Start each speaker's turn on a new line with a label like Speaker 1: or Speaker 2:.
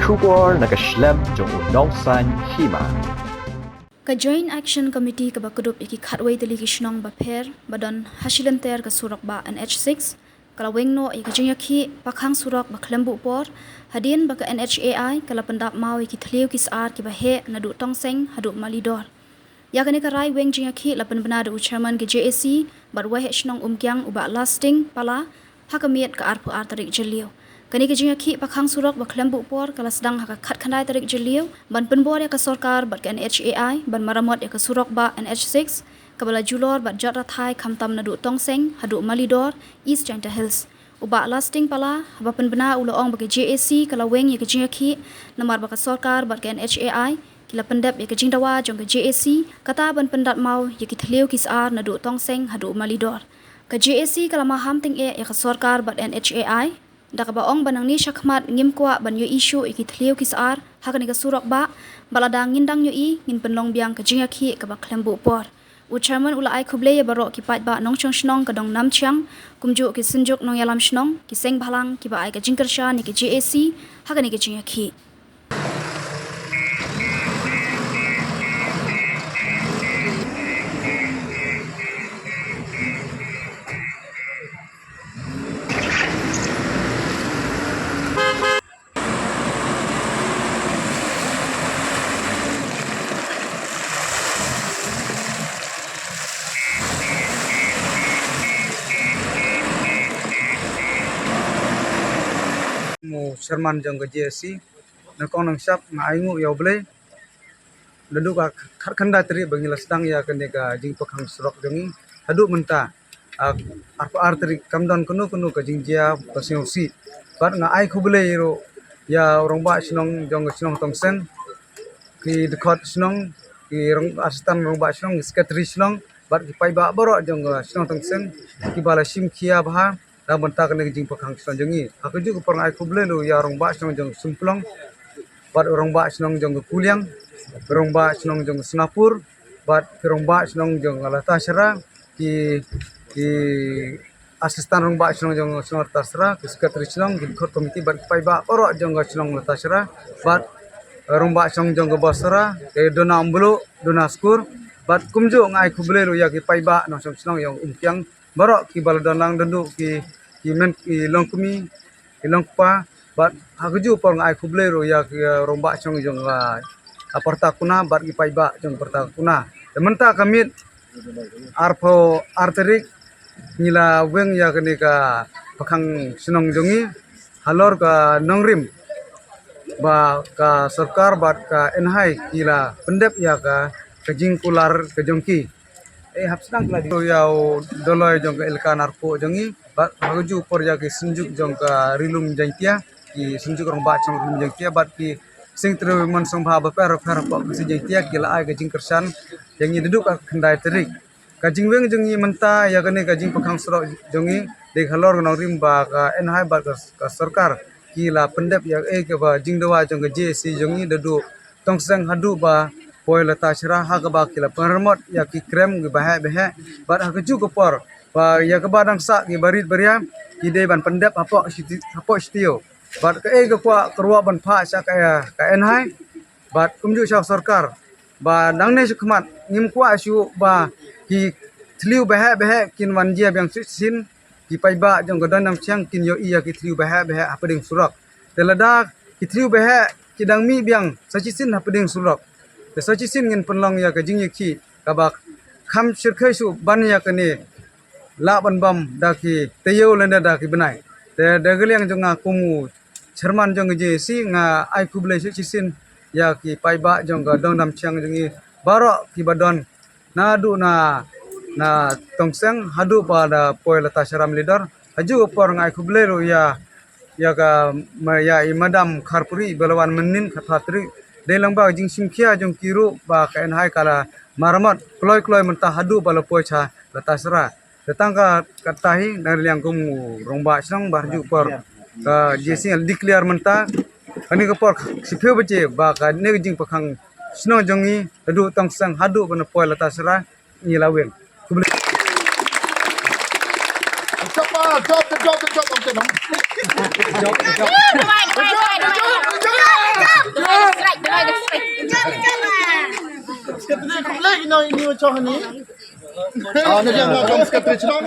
Speaker 1: Shubor nakaslem jong unongsan hima.
Speaker 2: Ka Joint Action Committee ka bakudup iki khatway delegation ba pher badon hasilan ter ka surak ba NH6 kala wengno iki jingyakhi pakhang surak ba khlembu por hadin ba ka NHAI kala pendap mau iki thliu ki sar ki ba he nadu tongseng hadu malidor yakane ka rai weng jingyakhi lapan benada u chairman ki JAC barwa he shnong umkyang uba lasting pala hakamiat ka arpu artarik jeliu kani ke jingyakhi pakhang surak ba khlembu por kala sedang haka khat khandai tarik jeliu ban penbor ya ka sarkar bat ka NHAI ban maramot ya ka surak ba NH6 kabala julor bat jatra thai khamtam nadu tongseng hadu malidor East Janta Hills uba lasting pala ba penbena uloong ba ka JAC kala weng ya ka jingyakhi namar ba ka sarkar bat ka NHAI kila pendap ya ka jingdawa jong ka JAC kata ban pendat mau ya ki thliu ki sar nadu tongseng hadu malidor ka JAC kala maham ting ya ka sarkar bat NHAI Daka baong banang ni syakmat ngim kwa ban yo isu iki thliu kisar hakani ka surak ba baladang ngindang yo i ngin penlong biang ka jingyakhi ka ba khlembu por u chairman ula ai khuble ya baro ki pat ba nong chong shnong ka dong nam chang kumju ki sinjuk nong yalam shnong ki seng bhalang ki ba ai ka jingkarsha ni ki JAC hakani ka jingyakhi
Speaker 3: Mo Sherman jong JAC na kong nang shop na aingu yaw ble nadu ka khanda tri bangila sedang ya kene ka jing pakhang surok jongi hadu menta ar tri kamdan kunu ka jingjia pasiosi bat nga ai khuble ro ya orang ba sinong jong sinong tongsen ki dekot sinong ki rong astan rong ba sinong sekretari sinong bat ki pai ba baro jong sinong tongsen ki bala sim khia bha da banta kene jing pakhang sinong jongi aku ju ko ai khuble lo ya rong ba sinong jong sumplong bat orang ba sinong jong kuliang orang ba sinong jong Singapura bat orang ba sinong jong alata syara ki asistan orang ba sinong jong sinong tasra ki sekretari sinong ki khot komiti bat pai ba oro jong sinong alata syara bat orang ba sinong jong basra ke dona ambulu dona skur bat kumju ngai khuble lo ya ki pai ba no sinong yang umkyang baro ki baladang dandu ki men ki longkumi ki longpa bat haguju por ngai khuble ro ya ki romba sinong jong aparta kuna bat ki pai ba jong parta kuna menta kamit arpo arterik nila weng ya kene ka pakhang sinong jongi halor ka nongrim ba ka sarkar bat ka enhai kila pendep ya ka kajing kular ke jongki hapsnang kala di yaw doloy jong ka elkan arpo jongi bat haguju por ya ki sinjuk jong ka rilum jangtia ki sinjuk rong ba chong rilum jangtia bat ki sing tru mon song bha ba per pa si jangtia kila ai ka jing kersan yang ni duduk ka khandai terik kajing weng jongi menta ya kene kajing pakhang surok jongi de khalor nongrim ba ka enhai ba ka sarkar kila pendep ya ke ba jingdawa jong ka JAC jongi dadu tongseng hadu ba poilata syara ha ka ba kila pengremot ya ki krem ge bahe bat ha keju ko por ba ya ka badang sa ki barit beria ki de ban pendep apa stio bat ke kwa kerwa ban pha sa ka enhai bat kumju sya sarkar ba dangne sukmat ngim kwa syu ba ki thliu bahe kin wanjia byang sin ki pai ba jong godon nam chiang kin yo iya ki thliu bahe hapading surak telada ki thliu bahe ki dang mi byang sachi sin hapading surak te sachi sin ngin penlong ya ka jing ki ka ba kham shirkhai su ban ya ka ni la ban bam da ki teyo lenda da ki benai te dageliang jong kumu Sherman jong JAC nga ai kuble sachi sin ya ki pai ba jong godon nam chiang jongi baro ki badon nadu na tongseng hadu pada poilata syaram leader haju por ngai khuble ro ya ka ya madam kharpuri belawan menin khathatri delang ba jing simkhia jong kiru ba ka enhai kala maramat kloi menta hadu bala poicha lata sera datang ka katahi dari yang kum romba snong barju por ka JAC declare menta ani ka por siphe bace ba ka ne jing pakhang snong jongi hadu tongseng hadu bana poilata sera nilaweng
Speaker 4: Drop the job. sekretari komplek ini macam ni. Ah, nanti yang akan sekretari celong.